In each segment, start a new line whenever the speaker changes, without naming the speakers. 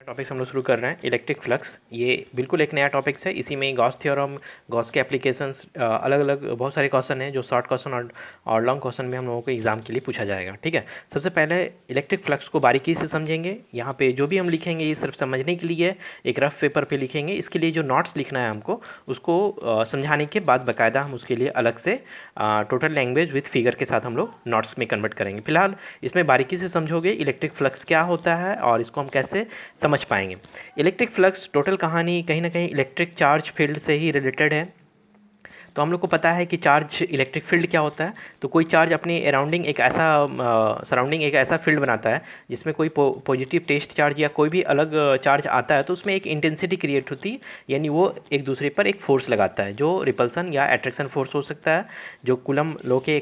Topics हम लोग शुरू कर रहे हैं। इलेक्ट्रिक फ्लक्स ये बिल्कुल एक नया टॉपिक्स है। इसी में गॉस थ्योरम, गॉस के एप्लीकेशंस, अलग अलग बहुत सारे क्वेश्चन हैं जो शॉर्ट क्वेश्चन और लॉन्ग क्वेश्चन में हम लोगों को एग्जाम के लिए पूछा जाएगा। ठीक है, सबसे पहले इलेक्ट्रिक फ्लक्स को बारीकी से समझेंगे। यहाँ पे जो भी हम लिखेंगे ये सिर्फ समझने के लिए एक रफ पेपर पे लिखेंगे। इसके लिए जो नोट्स लिखना है हमको उसको समझाने के बाद बाकायदा हम उसके लिए अलग से टोटल लैंग्वेज विथ फिगर के साथ हम लोग नोट्स में कन्वर्ट करेंगे। फिलहाल इसमें बारीकी से समझोगे इलेक्ट्रिक फ्लक्स क्या होता है और इसको हम कैसे समझ पाएंगे। इलेक्ट्रिक फ्लक्स टोटल कहानी कहीं ना कहीं इलेक्ट्रिक चार्ज फील्ड से ही रिलेटेड है। तो हम लोग को पता है कि चार्ज इलेक्ट्रिक फील्ड क्या होता है। तो कोई चार्ज अपने अराउंडिंग एक ऐसा सराउंडिंग एक ऐसा फील्ड बनाता है जिसमें कोई पॉजिटिव टेस्ट चार्ज या कोई भी अलग चार्ज आता है तो उसमें एक इंटेंसिटी क्रिएट होती है, यानी वो एक दूसरे पर एक फोर्स लगाता है जो रिपल्सन या अट्रैक्शन फोर्स हो सकता है, जो कूलम लॉ के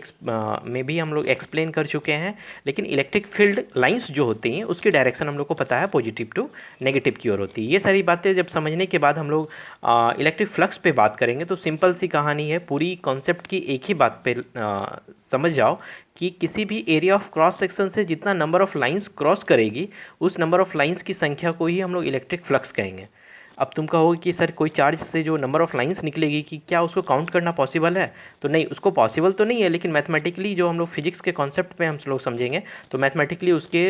में भी हम लोग एक्सप्लेन कर चुके हैं। लेकिन इलेक्ट्रिक फील्ड लाइंस जो होती हैं उसकी डायरेक्शन हम लोग को पता है पॉजिटिव टू नेगेटिव की ओर होती है। ये सारी बातें जब समझने के बाद हम लोग इलेक्ट्रिक फ्लक्स पे बात करेंगे तो सिंपल सी कहानी है। पूरी कॉन्सेप्ट की एक ही बात पे समझ जाओ कि किसी भी एरिया ऑफ क्रॉस सेक्शन से जितना नंबर ऑफ लाइंस क्रॉस करेगी उस नंबर ऑफ लाइंस की संख्या को ही हम लोग इलेक्ट्रिक फ्लक्स कहेंगे। अब तुम कहोगे कि सर कोई चार्ज से जो नंबर ऑफ लाइंस निकलेगी कि क्या उसको काउंट करना पॉसिबल है? तो नहीं, उसको पॉसिबल तो नहीं है, लेकिन मैथमेटिकली जो हम लोग फिजिक्स के कॉन्सेप्ट पे हम लोग समझेंगे तो मैथमेटिकली उसके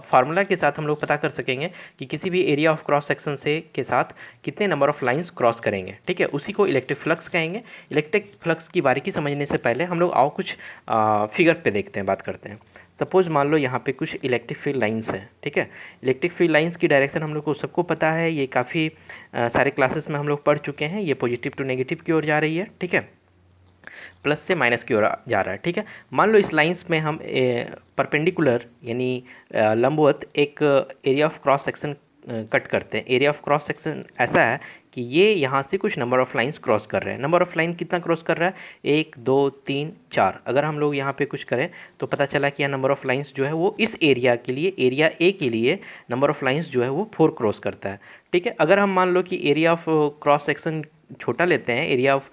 फार्मूला के साथ हम लोग पता कर सकेंगे कि किसी भी एरिया ऑफ क्रॉस सेक्शन से के साथ कितने नंबर ऑफ लाइंस क्रॉस करेंगे। ठीक है, उसी को इलेक्ट्रिक फ्लक्स कहेंगे। इलेक्ट्रिक फ्लक्स की बारीकी समझने से पहले हम लोग आओ कुछ फिगर पे देखते हैं, बात करते हैं। सपोज मान लो यहाँ पे कुछ इलेक्ट्रिक फील्ड लाइंस हैं। ठीक है, इलेक्ट्रिक फील्ड लाइंस की डायरेक्शन हम लोग को सबको पता है, ये काफ़ी सारे क्लासेस में हम लोग पढ़ चुके हैं। ये पॉजिटिव टू नेगेटिव की ओर जा रही है। ठीक है, प्लस से माइनस की ओर जा रहा है। ठीक है, मान लो इस लाइंस में हम परपेंडिकुलर यानी लंबवत एक area of cross section cut करते हैं। एरिया ऑफ क्रॉस सेक्शन ऐसा है कि ये यहाँ से कुछ नंबर ऑफ लाइंस क्रॉस कर रहे हैं। नंबर ऑफ लाइन कितना क्रॉस कर रहा है? 1 2 3 4। अगर हम लोग यहाँ पे कुछ करें तो पता चला कि यह नंबर ऑफ लाइंस जो है वो इस एरिया के लिए, एरिया ए के लिए नंबर ऑफ लाइंस जो है वो 4 क्रॉस करता है। ठीक है, अगर हम मान लो कि एरिया ऑफ क्रॉस सेक्शन छोटा लेते हैं, एरिया ऑफ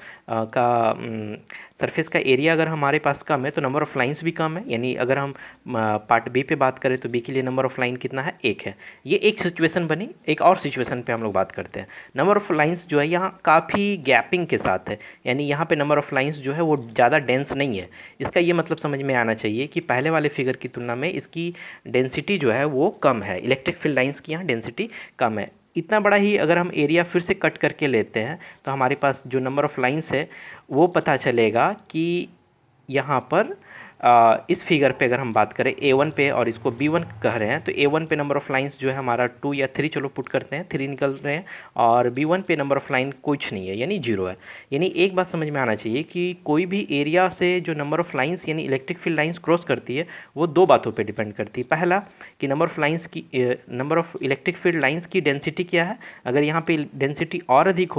सरफेस का एरिया अगर हमारे पास कम है तो नंबर ऑफ लाइंस भी कम है। यानी अगर हम पार्ट बी पे बात करें तो बी के लिए नंबर ऑफ लाइन कितना है? 1 है। ये एक सिचुएशन बनी। एक और सिचुएशन पे हम लोग बात करते हैं। नंबर ऑफ लाइंस जो है यहाँ काफ़ी गैपिंग के साथ है, यानी यहाँ पे नंबर ऑफ लाइंस जो है वो ज़्यादा डेंस नहीं है। इसका ये मतलब समझ में आना चाहिए कि पहले वाले फिगर की तुलना में इसकी डेंसिटी जो है वो कम है। इलेक्ट्रिक फील्ड लाइंस की यहाँ डेंसिटी कम है। इतना बड़ा ही अगर हम एरिया फिर से कट करके लेते हैं तो हमारे पास जो नंबर ऑफ लाइंस है वो पता चलेगा कि यहाँ पर इस फिगर पे अगर हम बात करें A1 पे और इसको B1 कह रहे हैं तो A1 पे नंबर ऑफ लाइंस जो है हमारा 2 या 3, चलो पुट करते हैं 3 निकल रहे हैं, और B1 पे नंबर ऑफ लाइन कुछ नहीं है यानी 0 है। यानी एक बात समझ में आना चाहिए कि कोई भी एरिया से जो नंबर ऑफ लाइंस यानी इलेक्ट्रिक फील्ड लाइंस क्रॉस करती है वो दो बातों पर डिपेंड करती है। पहला कि number of electric field lines की डेंसिटी क्या है। अगर यहाँ पे डेंसिटी और अधिक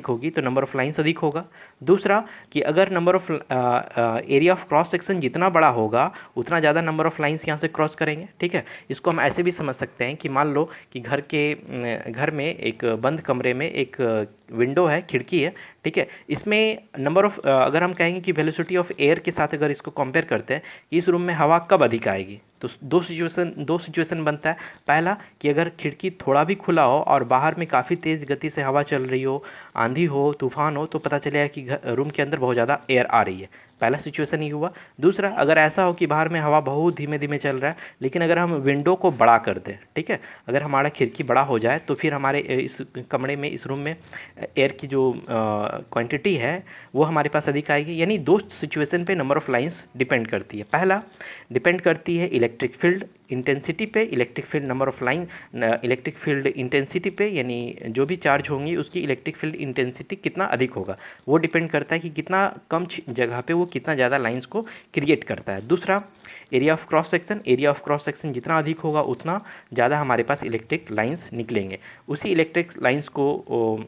होगी तो नंबर ऑफ लाइंस अधिक होगा। दूसरा कि अगर number of area of cross section जितना बड़ा होगा उतना ज़्यादा नंबर ऑफ लाइंस यहाँ से क्रॉस करेंगे। ठीक है, इसको हम ऐसे भी समझ सकते हैं कि मान लो कि घर में एक बंद कमरे में एक विंडो है, खिड़की है। ठीक है, इसमें नंबर ऑफ अगर हम कहेंगे कि वेलोसिटी ऑफ एयर के साथ अगर इसको कंपेयर करते हैं कि इस रूम में हवा कब अधिक आएगी, तो दो सिचुएशन बनता है। पहला कि अगर खिड़की थोड़ा भी खुला हो और बाहर में काफ़ी तेज़ गति से हवा चल रही हो, आंधी हो, तूफान हो, तो पता चलेगा कि रूम के अंदर बहुत ज़्यादा एयर आ रही है। पहला सिचुएशन ये हुआ। दूसरा, अगर ऐसा हो कि बाहर में हवा बहुत धीमे धीमे चल रहा है लेकिन अगर हम विंडो को बड़ा कर दें, ठीक है, अगर हमारा खिड़की बड़ा हो जाए तो फिर हमारे इस कमरे में, इस रूम में एयर की जो क्वांटिटी है वो हमारे पास अधिक आएगी। यानी दो सिचुएशन पे नंबर ऑफ लाइंस डिपेंड करती है। पहला डिपेंड करती है इलेक्ट्रिक फील्ड इंटेंसिटी पे, electric field number of line electric field intensity पे, यानी जो भी चार्ज होंगी उसकी इलेक्ट्रिक फील्ड इंटेंसिटी कितना अधिक होगा वो डिपेंड करता है कि कितना कम जगह पे वो कितना ज़्यादा लाइंस को क्रिएट करता है। दूसरा, एरिया ऑफ क्रॉस सेक्शन जितना अधिक होगा उतना ज़्यादा हमारे पास इलेक्ट्रिक लाइंस निकलेंगे। उसी इलेक्ट्रिक लाइंस को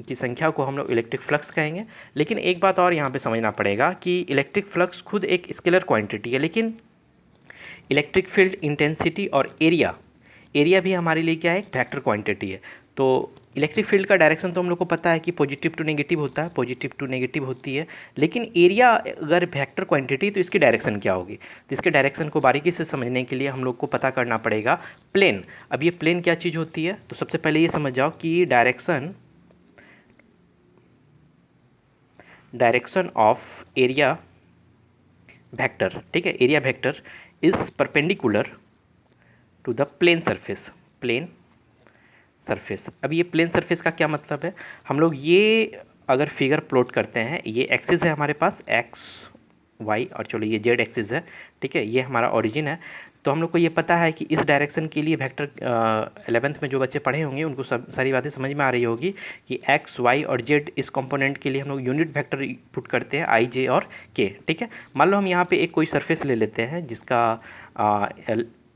की संख्या को हम लोग इलेक्ट्रिक फ्लक्स कहेंगे। लेकिन एक बात और यहाँ पे समझना पड़ेगा कि इलेक्ट्रिक फ्लक्स खुद एक स्केलर क्वांटिटी है, लेकिन इलेक्ट्रिक फील्ड इंटेंसिटी और एरिया भी हमारे लिए क्या है? एक वेक्टर क्वांटिटी है। तो इलेक्ट्रिक फील्ड का डायरेक्शन तो हम लोग को पता है कि पॉजिटिव टू नेगेटिव होता है, पॉजिटिव टू नेगेटिव होती है, लेकिन एरिया अगर वेक्टर क्वांटिटी तो इसकी डायरेक्शन क्या होगी। तो इसके डायरेक्शन को बारीकी से समझने के लिए हम लोग को पता करना पड़ेगा प्लेन। अब ये प्लेन क्या चीज़ होती है, तो सबसे पहले ये समझ जाओ कि डायरेक्शन ऑफ एरिया वेक्टर, ठीक है, area vector is perpendicular to the plane surface, plane surface. अब ये प्लेन सरफेस का क्या मतलब है, हम लोग ये अगर फिगर प्लॉट करते हैं, ये एक्सिस है हमारे पास एक्स वाई और चलो ये जेड एक्सिस है, ठीक है, ये हमारा ओरिजिन है। तो हम लोग को ये पता है कि इस डायरेक्शन के लिए वेक्टर 11th में जो बच्चे पढ़े होंगे उनको सब सारी बातें समझ में आ रही होगी कि एक्स वाई और जेड इस कंपोनेंट के लिए हम लोग यूनिट वेक्टर पुट करते हैं आई जे और के, ठीक है। मान लो हम यहाँ पे एक कोई सरफेस ले लेते हैं जिसका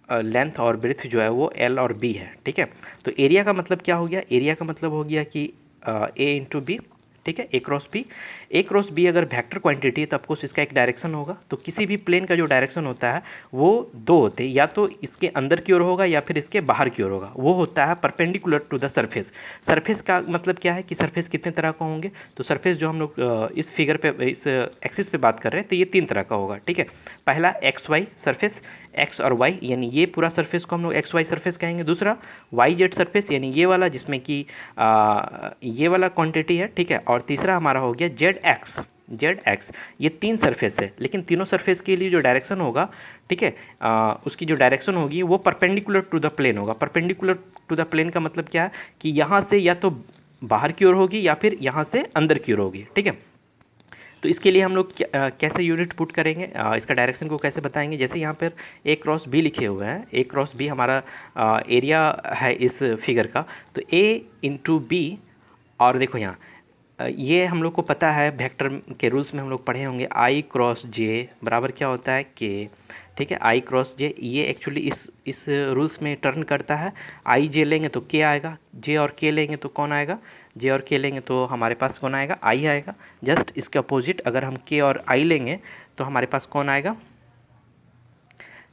लेंथ और ब्रेथ जो है वो एल और बी है, ठीक है। तो एरिया का मतलब क्या हो गया, एरिया का मतलब हो गया कि ए इंटू बी, ठीक है, ए क्रॉस बी। ए क्रॉस बी अगर वेक्टर क्वांटिटी है तो ऑफकोर्स इसका एक डायरेक्शन होगा। तो किसी भी प्लेन का जो डायरेक्शन होता है वो दो होते हैं, या तो इसके अंदर की ओर होगा या फिर इसके बाहर की ओर होगा। वो होता है perpendicular to the surface. Surface का मतलब क्या है कि सरफेस कितने तरह का होंगे, तो सरफेस जो हम लोग इस फिगर पे इस एक्सिस पे बात कर रहे हैं तो ये 3 तरह का होगा, ठीक है। पहला एक्स वाई सरफेस, एक्स और वाई यानी ये पूरा सरफेस को हम लोग एक्स वाई सरफेस कहेंगे। दूसरा वाई जेड सरफेस यानी ये वाला जिसमें कि ये वाला क्वांटिटी है, ठीक है। और तीसरा हमारा हो गया जेड एक्स, जेड एक्स। ये 3 सरफेस है, लेकिन तीनों सरफेस के लिए जो डायरेक्शन होगा, ठीक है, उसकी जो डायरेक्शन होगी वो परपेंडिकुलर टू द प्लेन होगा। परपेंडिकुलर टू द प्लेन का मतलब क्या है कि यहाँ से या तो बाहर की ओर होगी या फिर यहाँ से अंदर की ओर होगी, ठीक है। तो इसके लिए हम लोग कैसे यूनिट पुट करेंगे, इसका डायरेक्शन को कैसे बताएंगे। जैसे यहाँ पर ए क्रॉस बी लिखे हुए हैं, ए क्रॉस बी हमारा एरिया है इस फिगर का। तो ए इंटू बी, और देखो यहाँ ये हम लोग को पता है वेक्टर के रूल्स में हम लोग पढ़े होंगे, आई क्रॉस जे बराबर क्या होता है के, ठीक है। आई क्रॉस जे ये एक्चुअली इस रूल्स में टर्न करता है। आई जे लेंगे तो के आएगा, जे और के लेंगे तो कौन आएगा, जे और के लेंगे तो हमारे पास कौन आएगा, आई आएगा। जस्ट इसके अपोजिट अगर हम के और आई लेंगे तो हमारे पास कौन आएगा,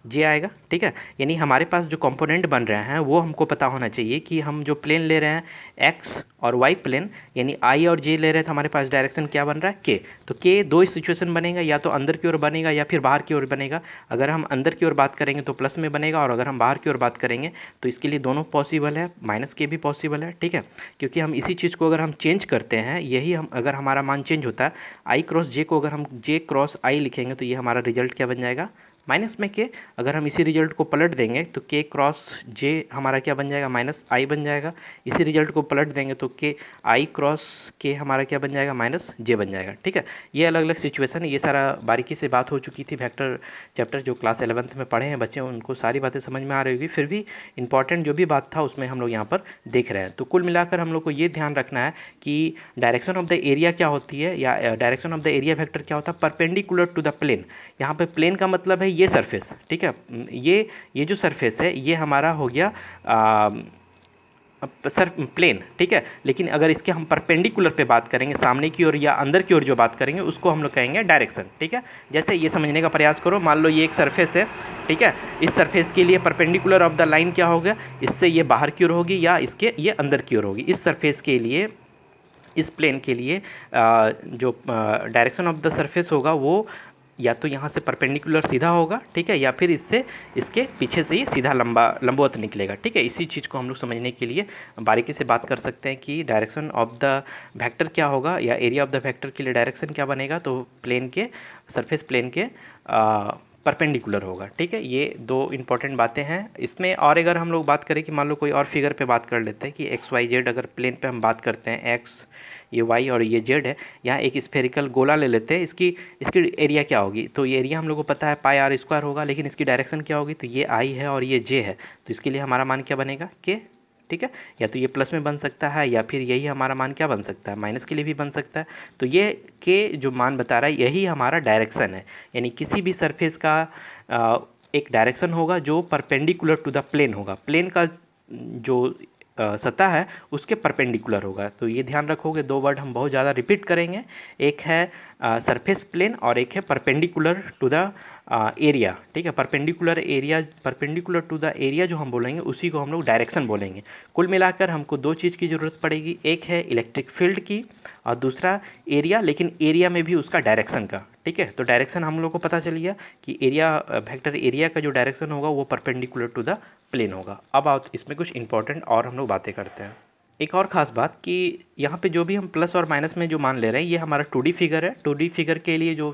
जे आएगा, ठीक है। यानी हमारे पास जो कंपोनेंट बन रहे हैं वो हमको पता होना चाहिए कि हम जो प्लेन ले रहे हैं एक्स और वाई प्लेन, यानी आई और जे ले रहे हैं तो हमारे पास डायरेक्शन क्या बन रहा है के। तो के दो सिचुएशन बनेगा, या तो अंदर की ओर बनेगा या फिर बाहर की ओर बनेगा। अगर हम अंदर की ओर बात करेंगे तो प्लस में बनेगा, और अगर हम बाहर की ओर बात करेंगे तो इसके लिए दोनों पॉसिबल है, माइनस के भी पॉसिबल है, ठीक है। क्योंकि हम इसी चीज़ को अगर हम चेंज करते हैं, यही हम अगर हमारा मान चेंज होता है, आई क्रॉस जे को अगर हम जे क्रॉस आई लिखेंगे तो ये हमारा रिजल्ट क्या बन जाएगा, माइनस में के। अगर हम इसी रिजल्ट को पलट देंगे तो के क्रॉस जे हमारा क्या बन जाएगा, माइनस आई बन जाएगा। इसी रिजल्ट को पलट देंगे तो के आई क्रॉस के हमारा क्या बन जाएगा, माइनस जे बन जाएगा, ठीक है। ये अलग अलग सिचुएशन है, ये सारा बारीकी से बात हो चुकी थी। वेक्टर चैप्टर जो क्लास 11th में पढ़े हैं बच्चे उनको सारी बातें समझ में आ रही होगी, फिर भी इंपॉर्टेंट जो भी बात था उसमें हम लोग यहाँ पर देख रहे हैं। तो कुल मिलाकर हम लोग को ये ध्यान रखना है कि डायरेक्शन ऑफ द एरिया क्या होती है, या direction of the area vector क्या होता है, परपेंडिकुलर टू द प्लेन। यहाँ पे प्लेन का मतलब है ये सरफेस, ठीक है। ये जो सरफेस है ये हमारा हो गया सर प्लेन, ठीक है। लेकिन अगर इसके हम परपेंडिकुलर पे बात करेंगे, सामने की ओर या अंदर की ओर जो बात करेंगे उसको हम लोग कहेंगे डायरेक्शन, ठीक है। जैसे ये समझने का प्रयास करो, मान लो ये एक सरफेस है, ठीक है। इस सरफेस के लिए परपेंडिकुलर ऑफ द लाइन क्या होगा, इससे ये बाहर की ओर होगी या इसके ये अंदर की ओर होगी। इस सरफेस के लिए, इस प्लेन के लिए जो डायरेक्शन ऑफ द सरफेस होगा वो या तो यहाँ से परपेंडिकुलर सीधा होगा, ठीक है, या फिर इससे इसके पीछे से ही सीधा लंबवत निकलेगा, ठीक है। इसी चीज़ को हम लोग समझने के लिए बारीकी से बात कर सकते हैं कि डायरेक्शन ऑफ द वेक्टर क्या होगा, या एरिया ऑफ द वेक्टर के लिए डायरेक्शन क्या बनेगा। तो प्लेन के, सरफेस प्लेन के परपेंडिकुलर होगा, ठीक है। ये दो इंपॉर्टेंट बातें हैं इसमें। और अगर हम लोग बात करें कि मान लो कोई और फिगर पे बात कर लेते हैं कि एक्स वाई जेड, अगर प्लेन पे हम बात करते हैं, एक्स ये वाई और ये जेड है, यहाँ एक स्फेरिकल गोला ले लेते हैं, इसकी एरिया क्या होगी। तो ये एरिया हम लोग को पता है पाई आर स्क्वायर होगा, लेकिन इसकी डायरेक्शन क्या होगी, तो ये आई है और ये जे है, तो इसके लिए हमारा मान क्या बनेगा, के, ठीक है। या तो ये प्लस में बन सकता है या फिर यही हमारा मान क्या बन सकता है, माइनस के लिए भी बन सकता है। तो ये के जो मान बता रहा है यही हमारा डायरेक्शन है, यानी किसी भी सरफेस का एक डायरेक्शन होगा जो परपेंडिकुलर टू द प्लेन होगा, प्लेन का जो सतह है उसके परपेंडिकुलर होगा। तो ये ध्यान रखोगे, दो वर्ड हम बहुत ज़्यादा रिपीट करेंगे, एक है सरफेस प्लेन और एक है परपेंडिकुलर टू द एरिया, ठीक है। परपेंडिकुलर टू द एरिया जो हम बोलेंगे उसी को हम लोग डायरेक्शन बोलेंगे। कुल मिलाकर हमको दो चीज़ की ज़रूरत पड़ेगी, एक है इलेक्ट्रिक फील्ड की और दूसरा एरिया, लेकिन एरिया में भी उसका डायरेक्शन का, ठीक है। तो डायरेक्शन हम लोग को पता चल गया कि एरिया वेक्टर एरिया का जो डायरेक्शन होगा वो परपेंडिकुलर टू द प्लेन होगा। अब आओ इसमें कुछ इंपॉर्टेंट और हम लोग बातें करते हैं। एक और ख़ास बात कि यहाँ पे जो भी हम प्लस और माइनस में जो मान ले रहे हैं ये हमारा 2D फिगर है। 2D फिगर के लिए जो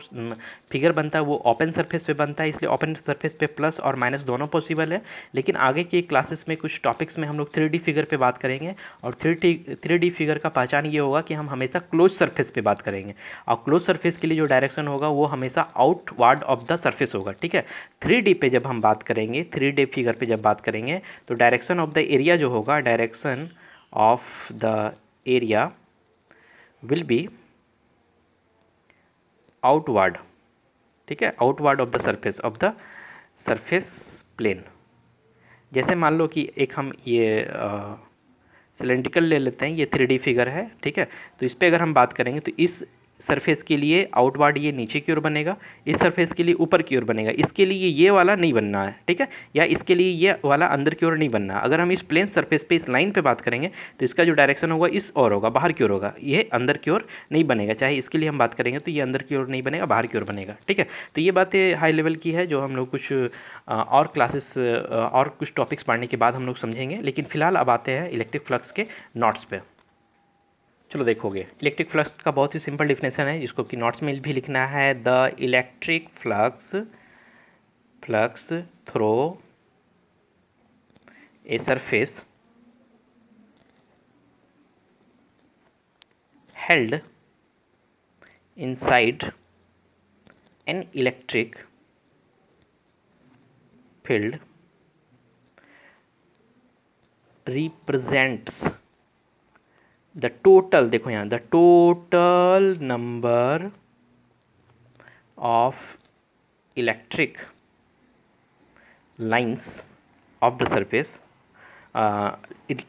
फिगर बनता है वो ओपन सरफेस पे बनता है, इसलिए ओपन सरफेस पे प्लस और माइनस दोनों पॉसिबल है। लेकिन आगे के क्लासेस में कुछ टॉपिक्स में हम लोग 3D फिगर पे बात करेंगे और 3D फिगर का पहचान ये होगा कि हम हमेशा क्लोज सरफेस पे बात करेंगे और क्लोज सरफेस के लिए जो डायरेक्शन होगा वो हमेशा आउटवर्ड ऑफ द सरफेस होगा, ठीक है। 3D पे जब हम बात करेंगे, 3D फिगर पे जब बात करेंगे तो डायरेक्शन ऑफ द एरिया जो होगा, direction of the area will be outward, ठीक है, outward of the surface plane। जैसे मान लो कि एक हम ये सिलेंड्रिकल ले लेते हैं, ये 3D फिगर है, ठीक है। तो इस पर अगर हम बात करेंगे तो इस सरफेस के लिए आउटवर्ड ये नीचे की ओर बनेगा, इस सरफेस के लिए ऊपर की ओर बनेगा, इसके लिए ये वाला नहीं बनना है, ठीक है, या इसके लिए ये वाला अंदर की ओर नहीं बनना है। अगर हम इस प्लेन सरफेस पे इस लाइन पे बात करेंगे तो इसका जो डायरेक्शन होगा इस ओर होगा, बाहर की ओर होगा, ये अंदर की ओर नहीं बनेगा। चाहे इसके लिए हम बात करेंगे तो ये अंदर की ओर नहीं बनेगा, बाहर की ओर बनेगा, ठीक है। तो ये बातें हाई लेवल की है जो हम लोग कुछ और क्लासेस और कुछ टॉपिक्स पढ़ने के बाद हम लोग समझेंगे। लेकिन फिलहाल अब आते हैं इलेक्ट्रिक फ्लक्स के नोट्स पे। चलो देखोगे, इलेक्ट्रिक फ्लक्स का बहुत ही सिंपल डिफिनेशन है जिसको कि नोट्स में भी लिखना है। The electric flux throw a surface held inside an electric field represents the total, देखो यहाँ, the total number of electric lines of the surface,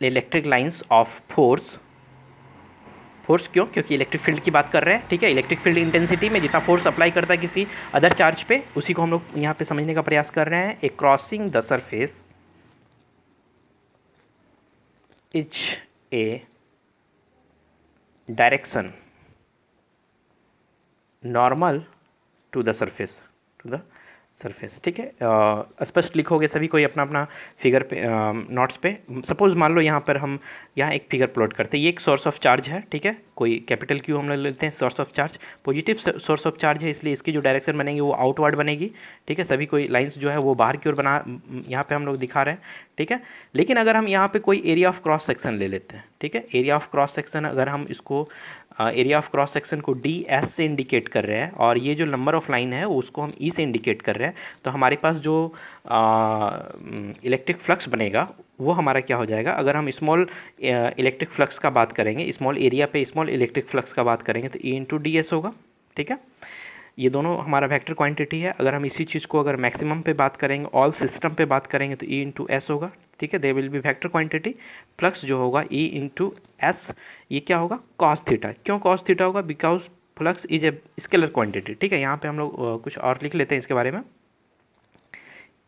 electric lines of force क्यों? क्योंकि इलेक्ट्रिक फील्ड की बात कर रहे हैं, ठीक है। इलेक्ट्रिक फील्ड इंटेंसिटी में जितना फोर्स अप्लाई करता है किसी अदर चार्ज पे, उसी को हम लोग यहाँ पे समझने का प्रयास कर रहे हैं। A crossing the surface is a direction normal to the surface, ठीक है। स्पष्ट लिखोगे सभी कोई अपना अपना फिगर पे, नोट्स पे। सपोज मान लो यहाँ पर हम यहाँ एक फिगर प्लॉट करते हैं, ये एक सोर्स ऑफ चार्ज है, ठीक है। कोई कैपिटल क्यू हम लोग लेते हैं, source of charge, positive source of charge है, इसलिए इसकी जो डायरेक्शन बनेगी वो आउटवर्ड बनेगी, ठीक है। सभी कोई लाइंस जो है वो बाहर की ओर बना यहाँ पे हम लोग दिखा रहे हैं, ठीक है। लेकिन अगर हम यहाँ पे कोई एरिया ऑफ क्रॉस सेक्शन ले लेते हैं, ठीक है, एरिया ऑफ क्रॉस सेक्शन, अगर हम इसको एरिया ऑफ क्रॉस सेक्शन को डी एस से इंडिकेट कर रहे हैं और ये जो नंबर ऑफ लाइन है उसको हम ई से इंडिकेट कर रहे हैं, तो हमारे पास जो इलेक्ट्रिक फ्लक्स बनेगा वो हमारा क्या हो जाएगा? अगर हम स्मॉल इलेक्ट्रिक फ्लक्स का बात करेंगे, स्मॉल एरिया पे स्मॉल इलेक्ट्रिक फ्लक्स का बात करेंगे तो ई इंटू डी एस होगा, ठीक है। ये दोनों हमारा वेक्टर क्वांटिटी है। अगर हम इसी चीज़ को अगर मैक्सिमम पे बात करेंगे, ऑल सिस्टम पे बात करेंगे तो ई इंटू एस होगा, ठीक है। They will be vector quantity. Flux जो होगा ई इंटू एस, ये क्या होगा? Cos theta. क्यों कॉस थीटा होगा? Because flux is a scalar quantity, ठीक है। यहाँ पे हम लोग कुछ और लिख लेते हैं इसके बारे में।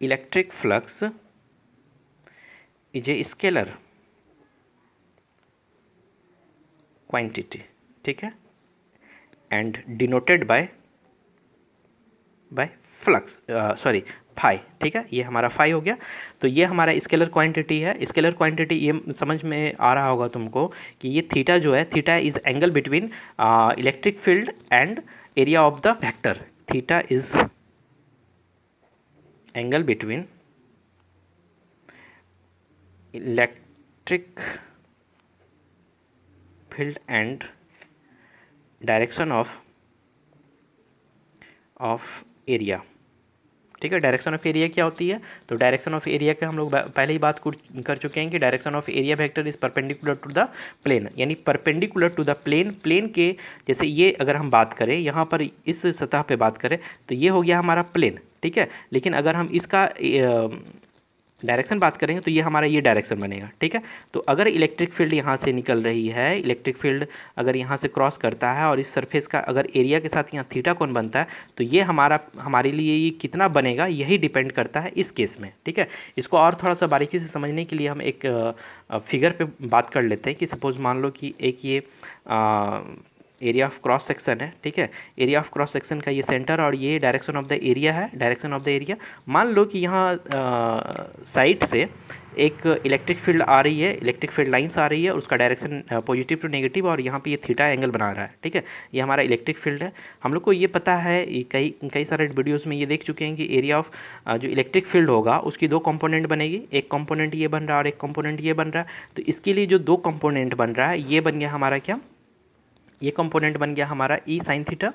Electric flux is a scalar quantity, ठीक है, and denoted by flux, sorry phi, ठीक है। ये हमारा फाई हो गया। तो ये हमारा स्केलर क्वांटिटी है। स्केलर क्वांटिटी ये समझ में आ रहा होगा तुमको कि ये थीटा जो है, theta is angle between electric field and area of the vector. Theta is angle between electric field and direction of area, ठीक है। डायरेक्शन ऑफ एरिया क्या होती है? तो डायरेक्शन ऑफ एरिया के हम लोग पहले ही बात कर चुके हैं कि direction of area vector is perpendicular to the plane, यानी perpendicular to the plane. Plane के जैसे ये अगर हम बात करें यहाँ पर इस सतह पे बात करें तो ये हो गया हमारा प्लेन, ठीक है। लेकिन अगर हम इसका डायरेक्शन बात करेंगे तो ये हमारा ये डायरेक्शन बनेगा, ठीक है। तो अगर इलेक्ट्रिक फील्ड यहाँ से निकल रही है, इलेक्ट्रिक फील्ड अगर यहाँ से क्रॉस करता है और इस सरफेस का अगर एरिया के साथ यहाँ थीटा कोण बनता है, तो ये हमारे लिए ये कितना बनेगा यही डिपेंड करता है इस केस में, ठीक है। इसको और थोड़ा सा बारीकी से समझने के लिए हम एक फिगर पे बात कर लेते हैं कि सपोज मान लो कि एक ये एरिया ऑफ क्रॉस सेक्शन है, ठीक है। एरिया ऑफ क्रॉस सेक्शन का ये सेंटर और ये डायरेक्शन ऑफ द एरिया है, डायरेक्शन ऑफ द एरिया। मान लो कि यहाँ साइड से एक इलेक्ट्रिक फील्ड आ रही है, इलेक्ट्रिक फील्ड लाइंस आ रही है, उसका डायरेक्शन पॉजिटिव टू नेगेटिव और यहाँ पे ये थीटा एंगल बना रहा है, ठीक है। ये हमारा इलेक्ट्रिक फील्ड है। हम लोग को ये पता है, कई सारे वीडियोस में ये देख चुके हैं कि एरिया ऑफ जो इलेक्ट्रिक फील्ड होगा उसकी दो कंपोनेंट बनेगी, एक कंपोनेंट ये बन रहा है और एक कंपोनेंट ये बन रहा है। तो इसके लिए जो दो कंपोनेंट बन रहा है ये बन गया हमारा क्या, ये कंपोनेंट बन गया हमारा ई साइन थीटा,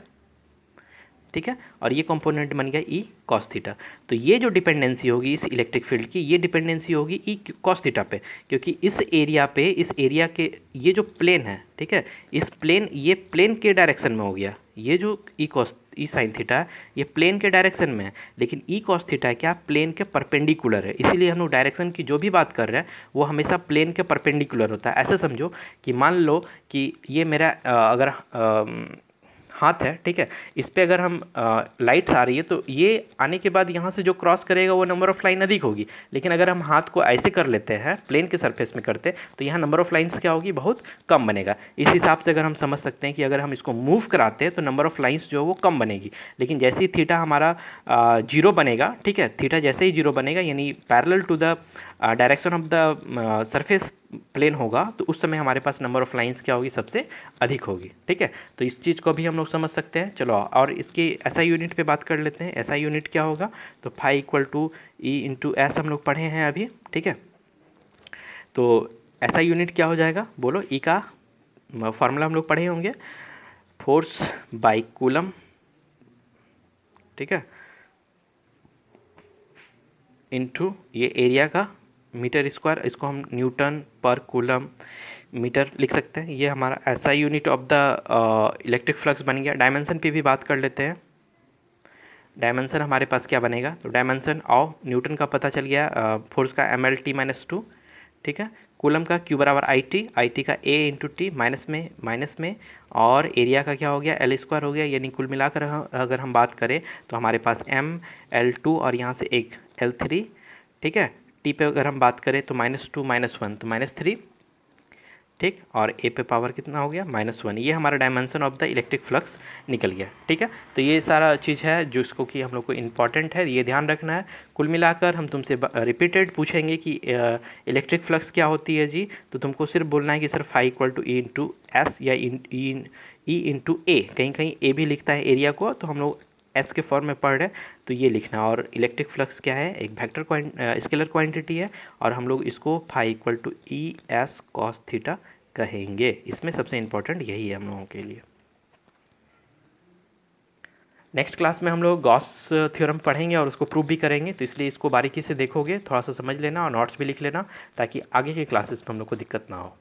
ठीक है, और ये कंपोनेंट बन गया ई कॉस थीटा। तो ये जो डिपेंडेंसी होगी इस इलेक्ट्रिक फील्ड की, ये डिपेंडेंसी होगी ई कॉस थीटा पे, क्योंकि इस एरिया पे, इस एरिया के ये जो प्लेन है, ठीक है, इस प्लेन, ये प्लेन के डायरेक्शन में हो गया। ये जो ई साइन थीटा है ये प्लेन के डायरेक्शन में है, लेकिन ई कॉस थीटा है क्या, प्लेन के परपेंडिकुलर है। इसीलिए हम लोग डायरेक्शन की जो भी बात कर रहे हैं वो हमेशा प्लेन के परपेंडिकुलर होता है। ऐसे समझो कि मान लो कि ये मेरा अगर हाथ है, ठीक है, इस पे अगर हम लाइट्स आ रही है तो ये आने के बाद यहाँ से जो क्रॉस करेगा वो नंबर ऑफ लाइन अधिक होगी। लेकिन अगर हम हाथ को ऐसे कर लेते हैं, प्लेन के सरफेस में करते तो यहाँ नंबर ऑफ लाइन्स क्या होगी, बहुत कम बनेगा। इस हिसाब से अगर हम समझ सकते हैं कि अगर हम इसको मूव कराते हैं तो नंबर ऑफ लाइन्स जो है वो कम बनेगी। लेकिन जैसे ही थीटा हमारा जीरो बनेगा, ठीक है, थीटा जैसे ही जीरो बनेगा यानी parallel to the direction of the surface plane होगा, तो उस समय हमारे पास नंबर ऑफ लाइंस क्या होगी, सबसे अधिक होगी, ठीक है। तो इस चीज़ को भी हम लोग समझ सकते हैं। चलो और इसकी एसआई यूनिट पे बात कर लेते हैं। एसआई यूनिट क्या होगा, तो phi equal to E into S हम लोग पढ़े हैं अभी, ठीक है। तो एसआई यूनिट क्या हो जाएगा, बोलो। ई का फॉर्मूला हम लोग पढ़े होंगे, फोर्स बाई कूलम, ठीक है, इनटू ये एरिया का मीटर स्क्वायर, इसको हम न्यूटन पर कूलम मीटर लिख सकते हैं। ये हमारा SI unit of the electric flux बन गया। डायमेंशन पे भी बात कर लेते हैं। डायमेंशन हमारे पास क्या बनेगा, तो डायमेंशन ऑफ न्यूटन का पता चल गया, फोर्स का mL/T-2, ठीक है। कूलम का Q बराबर IT का A इंटू टी, माइनस में और एरिया का क्या हो गया, L² हो गया। यानी कुल मिलाकर अगर हम बात करें तो हमारे पास mL2 और यहाँ से एक L3, ठीक है। टी पे अगर हम बात करें तो -2 -1 तो -3, ठीक, और ए पे पावर कितना हो गया, -1। ये हमारा dimension of the electric flux निकल गया, ठीक है। तो ये सारा चीज़ है जिसको कि हम लोग को इम्पॉर्टेंट है, ये ध्यान रखना है। कुल मिलाकर हम तुमसे रिपीटेड पूछेंगे कि इलेक्ट्रिक फ्लक्स क्या होती है जी, तो तुमको सिर्फ बोलना है कि sir phi equal to E into S या ई इंटू ए, कहीं कहीं ए भी लिखता है एरिया को, तो हम लोग एस के फॉर्म में पढ़ रहे हैं तो ये लिखना। और इलेक्ट्रिक फ्लक्स क्या है, एक वेक्टर स्केलर क्वांटिटी है और हम लोग इसको phi equal to E S cos theta कहेंगे। इसमें सबसे इम्पोर्टेंट यही है हम लोगों के लिए। नेक्स्ट क्लास में हम लोग गॉस थ्योरम पढ़ेंगे और उसको प्रूव भी करेंगे, तो इसलिए इसको बारीकी से देखोगे, थोड़ा सा समझ लेना और नोट्स भी लिख लेना ताकि आगे के क्लासेस में हम लोग को दिक्कत ना हो।